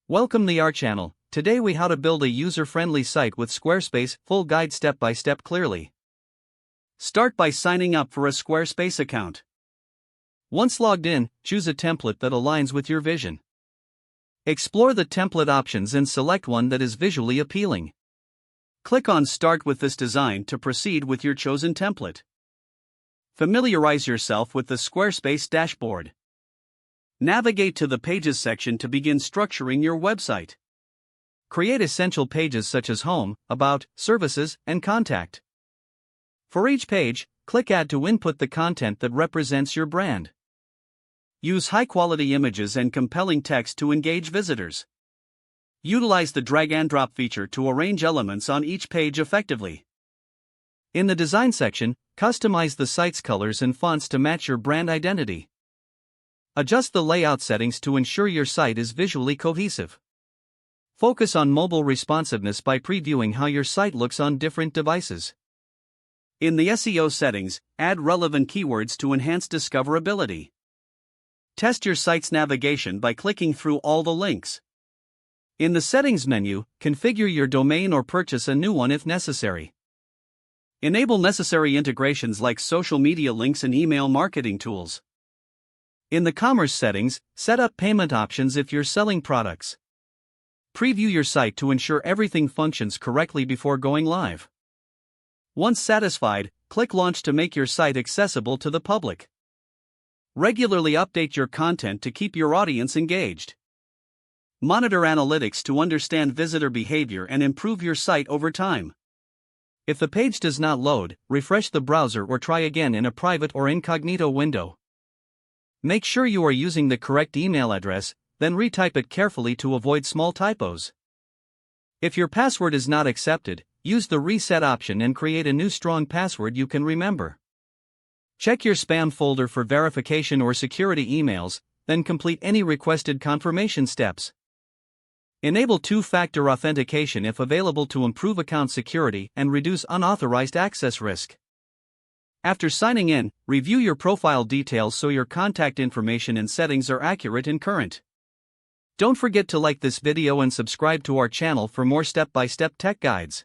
Welcome to our channel. Today we how to build a user-friendly site with Squarespace, full guide step by step clearly. Start by signing up for a Squarespace account. Once logged in, choose a template that aligns with your vision. Explore the template options and select one that is visually appealing. Click on Start with this design to proceed with your chosen template. Familiarize yourself with the Squarespace dashboard. Navigate to the Pages section to begin structuring your website. Create essential pages such as Home, About, Services, and Contact. For each page, click Add to input the content that represents your brand. Use high-quality images and compelling text to engage visitors. Utilize the drag-and-drop feature to arrange elements on each page effectively. In the Design section, customize the site's colors and fonts to match your brand identity. Adjust the layout settings to ensure your site is visually cohesive. Focus on mobile responsiveness by previewing how your site looks on different devices. In the SEO settings, add relevant keywords to enhance discoverability. Test your site's navigation by clicking through all the links. In the Settings menu, configure your domain or purchase a new one if necessary. Enable necessary integrations like social media links and email marketing tools. In the Commerce settings, set up payment options if you're selling products. Preview your site to ensure everything functions correctly before going live. Once satisfied, click Launch to make your site accessible to the public. Regularly update your content to keep your audience engaged. Monitor analytics to understand visitor behavior and improve your site over time. If the page does not load, refresh the browser or try again in a private or incognito window. Make sure you are using the correct email address, then retype it carefully to avoid small typos. If your password is not accepted, use the reset option and create a new strong password you can remember. Check your spam folder for verification or security emails, then complete any requested confirmation steps. Enable two-factor authentication if available to improve account security and reduce unauthorized access risk. After signing in, review your profile details so your contact information and settings are accurate and current. Don't forget to like this video and subscribe to our channel for more step-by-step tech guides.